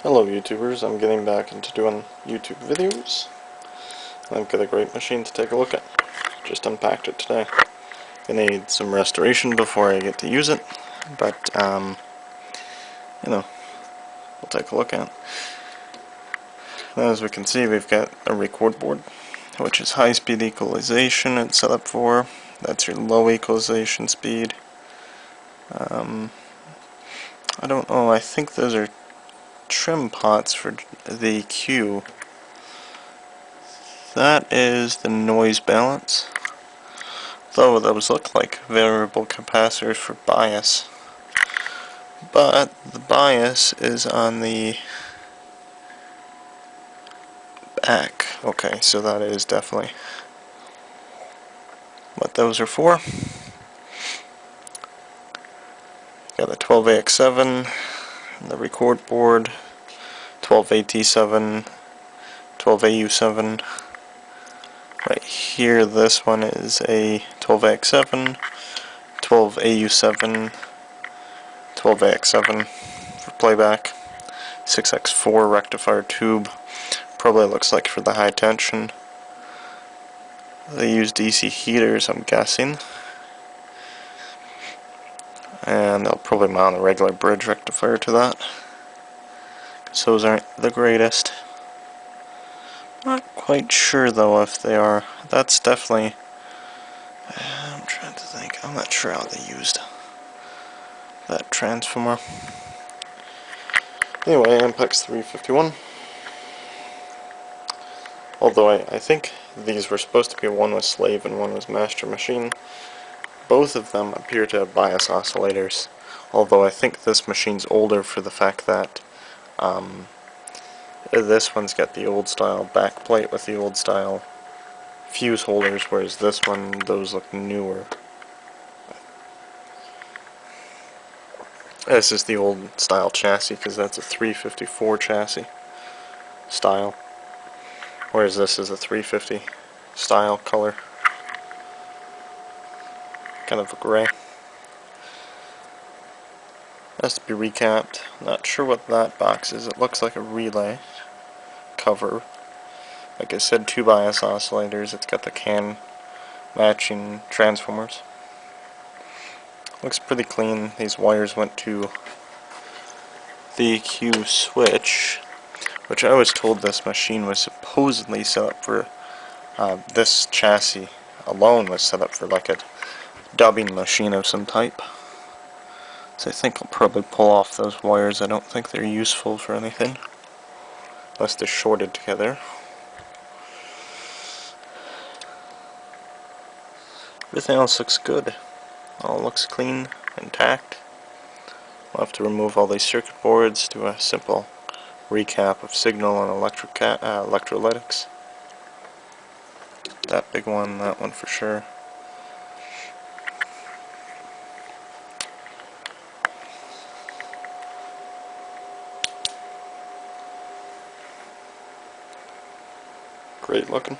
Hello YouTubers, I'm getting back into doing YouTube videos. I've got a great machine to take a look at. Just unpacked it today. Gonna need some restoration before I get to use it, but we'll take a look at it. Now, as we can see, we've got a record board, which is high-speed equalization it's set up for. That's your low equalization speed. I don't know, I think those are trim pots for the EQ. That is the noise balance, though those look like variable capacitors for bias, but the bias is on the back. Okay, so that is definitely what those are for. Got a 12AX7, the record board, 12AT7, 12AU7. Right here, this one is a 12AX7, 12AU7, 12AX7 for playback, 6x4 rectifier tube, probably looks like for the high tension. They use DC heaters, I'm guessing, and they'll probably mount a regular bridge rectifier to that, because those aren't the greatest. Not quite sure though if they are. That's definitely, I'm trying to think, I'm not sure how they used that transformer. Anyway, Ampex 351. Although I think these were supposed to be one was slave and one was master machine. Both of them appear to have bias oscillators, although I think this machine's older for the fact that this one's got the old style backplate with the old style fuse holders, whereas this one, those look newer. This is the old style chassis because that's a 354 chassis style, whereas this is a 350 style color, kind of a gray. Has to be recapped. Not sure what that box is. It looks like a relay cover. Like I said, 2 bias oscillators. It's got the can matching transformers. Looks pretty clean. These wires went to the EQ switch, which I was told this machine was supposedly set up for, this chassis alone was set up for like a dubbing machine of some type. So I think I'll probably pull off those wires. I don't think they're useful for anything, unless they're shorted together. Everything else looks good. All looks clean, intact. We'll have to remove all these circuit boards, do a simple recap of signal and electrolytics. That big one, that one for sure. Great looking.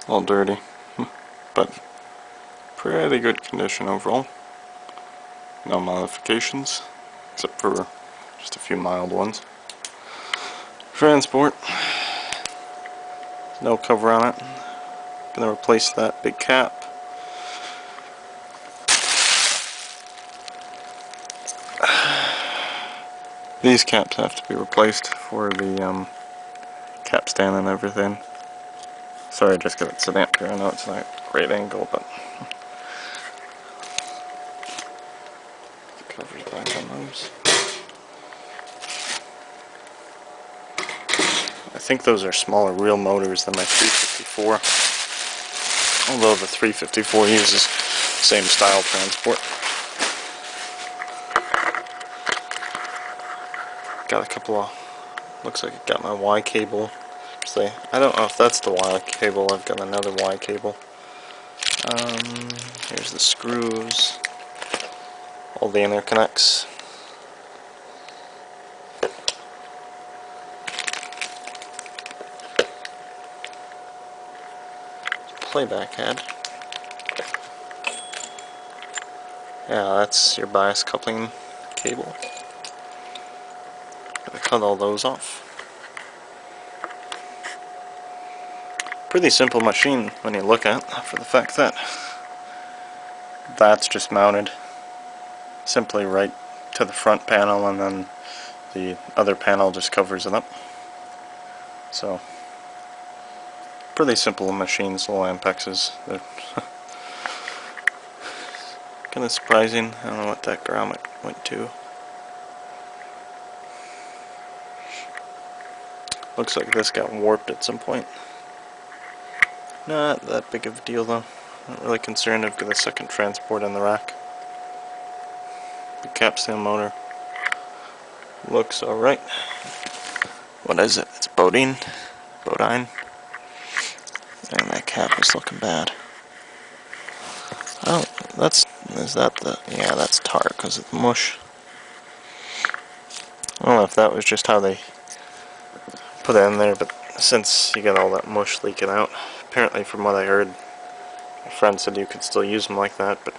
A little dirty, but pretty good condition overall. No modifications, except for just a few mild ones. Transport, no cover on it. Gonna replace that big cap. These caps have to be replaced for the cap stand and everything. Sorry, I just got it set up here. I know it's not a great angle, but the cover's back on those. I think those are smaller real motors than my 354. Although the 354 uses the same style transport. Got a couple of, looks like it got my Y cable. I don't know if that's the Y cable, I've got another Y cable. Here's the screws. all the interconnects. Playback head. Yeah, that's your bias coupling cable. Gotta cut all those off. Pretty simple machine when you look at, for the fact that that's just mounted simply right to the front panel, and then the other panel just covers it up. So, pretty simple machines, little Ampexes. They're kind of surprising. I don't know what that grommet went to. Looks like this got warped at some point. Not that big of a deal though. Not really concerned. I've got a second transport in the rack. The capstan motor looks alright. What is it? It's Bodine? Bodine? And that cap is looking bad. Oh, is that the, yeah, that's tar because of the mush. I don't know if that was just how they put it in there, but since you get all that mush leaking out, apparently from what I heard, my friend said you could still use them like that, but